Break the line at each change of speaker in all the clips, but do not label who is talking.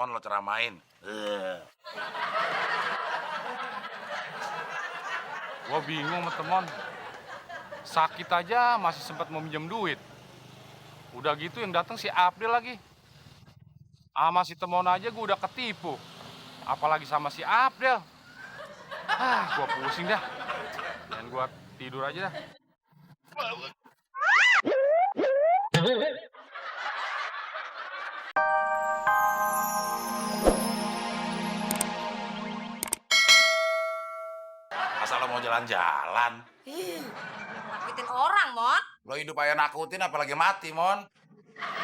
temon lo ceramain.
Gua bingung sama temon. Sakit aja masih sempat mau minjem duit. Udah gitu yang datang si April lagi. Sama si temon aja gua udah ketipu. Apalagi sama si April. Gua pusing dah. Dan gua tidur aja dah.
Asal lo mau jalan-jalan.
Nakutin orang, Mon.
Lo hidup aja nakutin apalagi mati, Mon.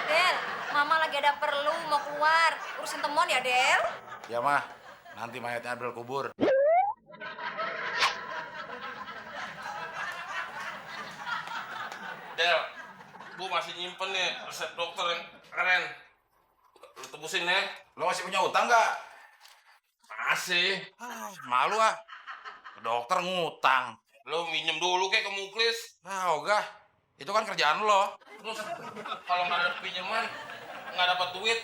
Del, Mama lagi ada perlu mau keluar. Urusin temon ya, Del.
Ya, mah. Nanti mayatnya April kubur.
Del, gua masih nyimpen nih resep dokter yang keren. Lu tebusin ya.
Lo masih punya utang nggak?
Masih.
Malu ah. Ke dokter ngutang.
Lu minjem dulu kayak ke Muklis.
Ogah. Itu kan kerjaan lo.
Terus kalau nggak ada pinjaman, nggak dapat duit,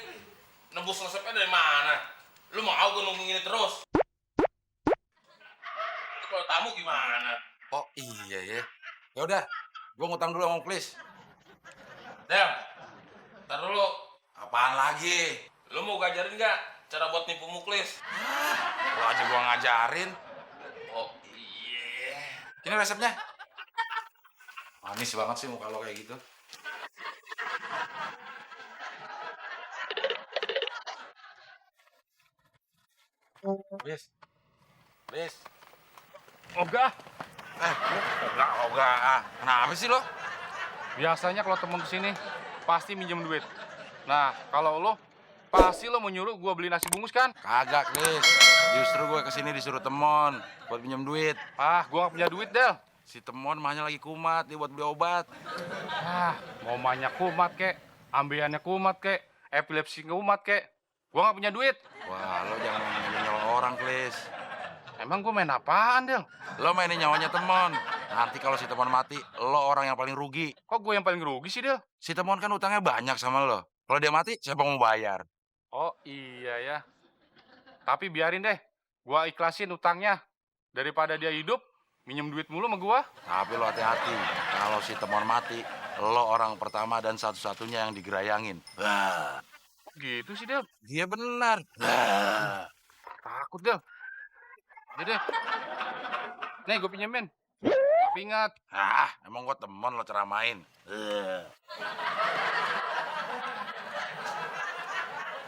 nebus resepnya dari mana? Lu mau gue nunggu ini terus? Kalau tamu gimana?
Oh iya ya. Ya udah, gua ngutang dulu sama Muklis.
Del, ntar dulu.
Apaan lagi?
Lu mau gajarin nggak cara buat nipu Muklis?
Lo aja gua ngajarin.
Oh iya.
Ini resepnya. Manis banget sih muka lo kayak gitu. Bis.
Ogah.
Ogah. Kenapa sih lo?
Biasanya kalau temen kesini pasti minjem duit. Nah, kalau lo pasti lo mau nyuruh gua beli nasi bungkus kan?
Kagak, Klis. Justru gue kesini disuruh temon buat pinjam duit.
Gua gak punya duit, Del.
Si temon mahnya lagi kumat, dia buat beli obat.
Mau banyak kumat kek, ambeannya kumat kek, epilepsi kumat kek. Gua gak punya duit.
Wah, lo jangan mainin nyawa orang, Klis.
Emang gua main apaan, Del?
Lo mainin nyawanya temon. Nanti kalau si temon mati, lo orang yang paling rugi.
Kok gue yang paling rugi sih, Del?
Si temon kan utangnya banyak sama lo. Kalau dia mati, siapa yang mau bayar?
Oh iya ya. Tapi biarin deh, gua ikhlasin utangnya. Daripada dia hidup, minjem duit mulu sama gua.
Tapi lo hati-hati. Kalau si temon mati, lo orang pertama dan satu-satunya yang digerayangin. Wah,
Gitu sih, Del.
dia benar. Wah.
Takut, Del. Jadi deh. Nih, gue pinjemin. Tapi ingat,
Emang gua temon lo ceramain.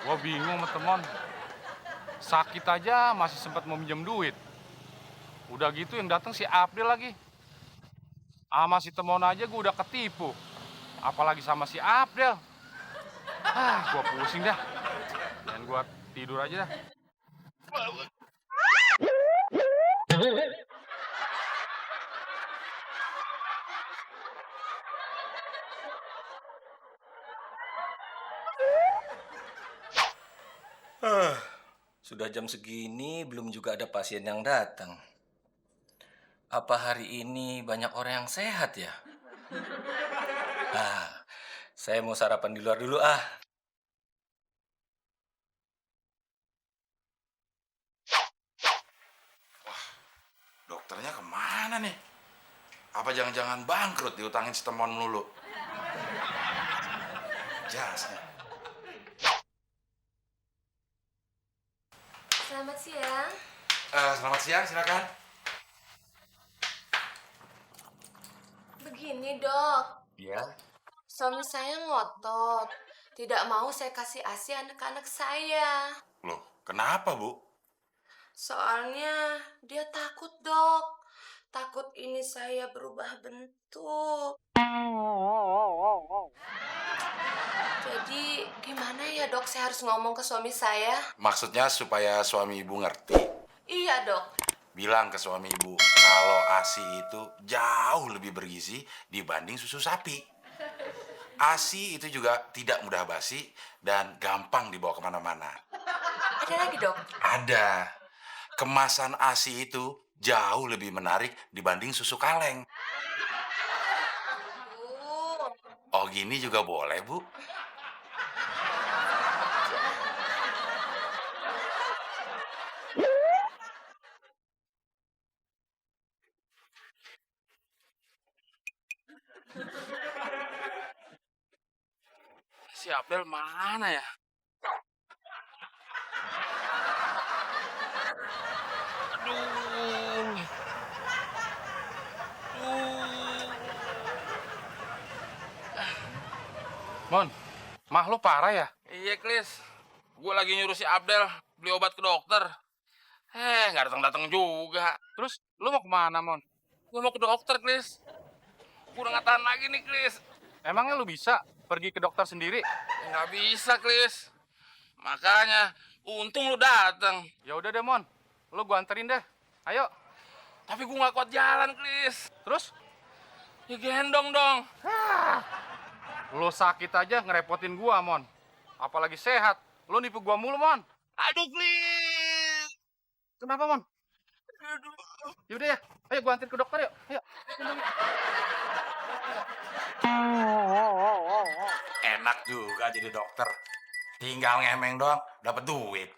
gua bingung sama temon. Sakit aja masih sempat mau minjem duit. Udah gitu yang datang si April lagi. Sama si temon aja gua udah ketipu. Apalagi sama si April. Gua pusing dah. Dan gua tidur aja dah.
Sudah jam segini belum juga ada pasien yang datang. Apa hari ini banyak orang yang sehat ya? Saya mau sarapan di luar dulu ah.
Dokternya kemana nih? Apa jangan-jangan bangkrut diutangin si temon melulu? Jasnya.
Selamat siang.
Selamat siang, silakan.
Begini, Dok.
Iya.
Suami saya ngotot. Tidak mau saya kasih ASI anak-anak saya.
Loh, kenapa, Bu?
Soalnya dia takut, Dok. Takut ini saya berubah bentuk. Jadi gimana ya, Dok? Saya harus ngomong ke suami saya?
Maksudnya supaya suami ibu ngerti.
Iya, Dok.
Bilang ke suami ibu kalau ASI itu jauh lebih bergizi dibanding susu sapi. ASI itu juga tidak mudah basi dan gampang dibawa kemana-mana.
Ada lagi, Dok?
Ada. Kemasan ASI itu jauh lebih menarik dibanding susu kaleng. Oh, gini juga boleh, Bu?
Si Abdel mana ya? Aduh.
Mon, mah lu parah ya?
Iya, Klis. Gue lagi nyuruh si Abdel beli obat ke dokter. Nggak datang-datang juga.
Terus lu mau kemana, Mon?
Gue mau ke dokter, Klis. Gue udah nggak tahan lagi nih, Klis.
Emangnya lu bisa pergi ke dokter sendiri?
Nggak bisa, Klis. Makanya, untung lu datang.
Ya udah deh, Mon. Lu gua anterin deh. Ayo.
Tapi gue nggak kuat jalan, Klis.
Terus
Ya gendong dong.
lu sakit aja ngerepotin gua, Mon. Apalagi sehat. Lu nipu gua mulu, Mon.
Aduh, Klis.
Kenapa, Mon? Yaudah ya. Ayo gua anterin ke dokter yuk. Ayo.
Enak juga jadi dokter. Tinggal ngemeng doang, dapat duit.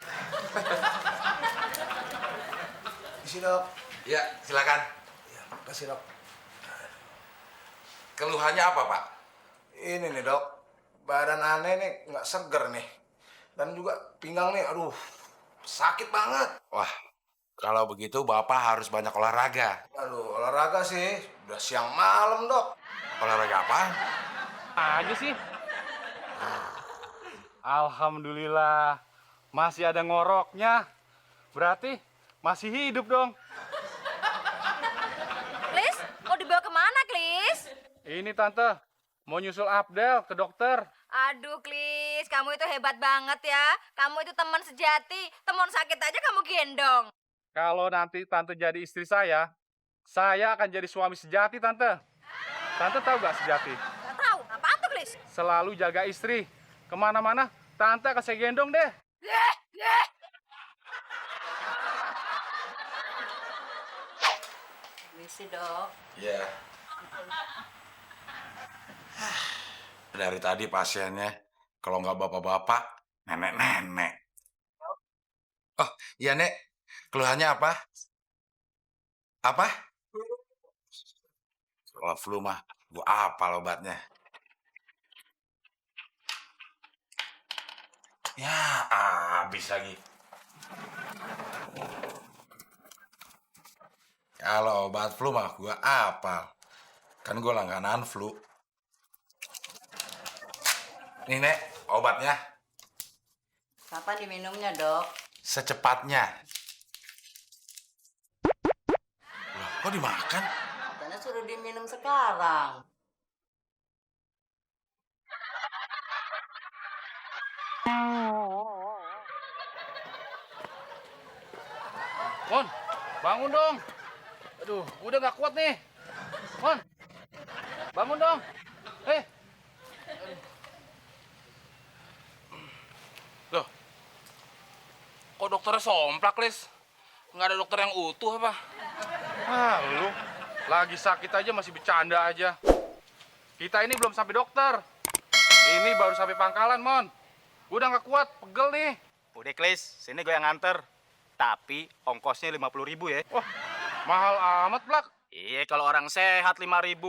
Isi dok.
Ya, silakan.
Ya, makasih dok.
Keluhannya apa, Pak?
Ini nih dok, badan aneh nih nggak seger nih. Dan juga pinggang nih, aduh, sakit banget.
Wah, kalau begitu Bapak harus banyak olahraga.
Aduh, olahraga sih, udah siang malam dok.
Olahraga apa?
Aja sih. Alhamdulillah. Masih ada ngoroknya. Berarti masih hidup dong.
Klis, mau dibawa kemana, Klis?
Ini Tante, mau nyusul Abdel ke dokter.
Aduh, Klis, kamu itu hebat banget ya. Kamu itu teman sejati. Teman sakit aja kamu gendong.
Kalau nanti Tante jadi istri saya akan jadi suami sejati, Tante. Tante tahu gak sejati?
Gak tahu, apaan tuh, Klis?
Selalu jaga istri. Kemana-mana, Tante akan saya gendong deh.
Misi dok.
Iya. Dari tadi pasiennya, kalau nggak bapak-bapak, nenek-nenek. Oh, iya, Nek. Keluhannya apa? Apa? Kalau flu mah, gua apal obatnya. Ya, habis lagi. Kalau obat flu mah gua apal. Kan gua langganan flu. Nih, Nek, obatnya.
Kapan diminumnya dok?
Secepatnya. Loh, kok dimakan?
Katanya suruh diminum sekarang.
Mon, bangun dong. Aduh, udah gak kuat nih. Mon, bangun dong.
Loh, kok dokternya somplak, Klis? Nggak ada dokter yang utuh apa?
Lu lagi sakit aja masih bercanda aja. Kita ini belum sampai dokter. Ini baru sampai pangkalan, Mon. Udah gak kuat, pegel nih.
Udah, Klis, sini gue yang nganter. Tapi ongkosnya 50.000 ya.
Wah, mahal amat, Blak.
Iya, kalau orang sehat 5.000.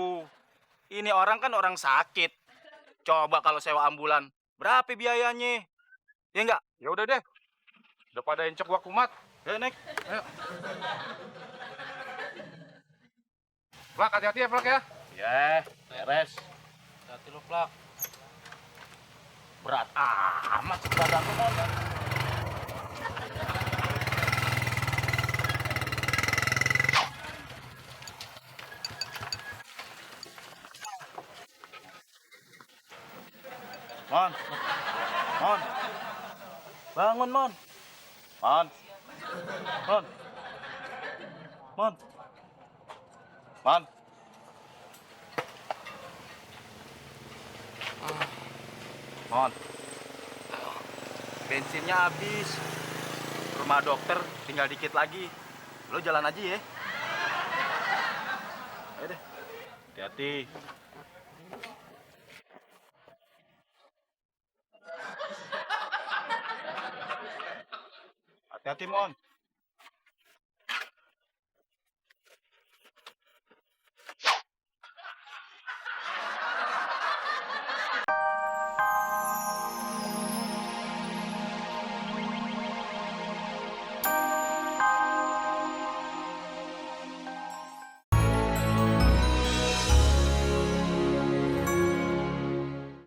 Ini orang kan orang sakit. Coba kalau sewa ambulan, berapa biayanya? Ya enggak?
Ya udah deh. Udah pada encok gua kumat.
Ya, naik.
Ayo. Blak, hati-hati ya, Blak ya.
Ya, beres.
Hati-hati lo, Blak.
Berat amat badan tuh, Mon. Mon. Mon. Bangun, Mon. Mon. Mon. Mon. Mon. Mon. Bensinnya habis. Rumah dokter tinggal dikit lagi. Lo jalan aja ya. Ya deh. Hati-hati. Hati-hati, Mon.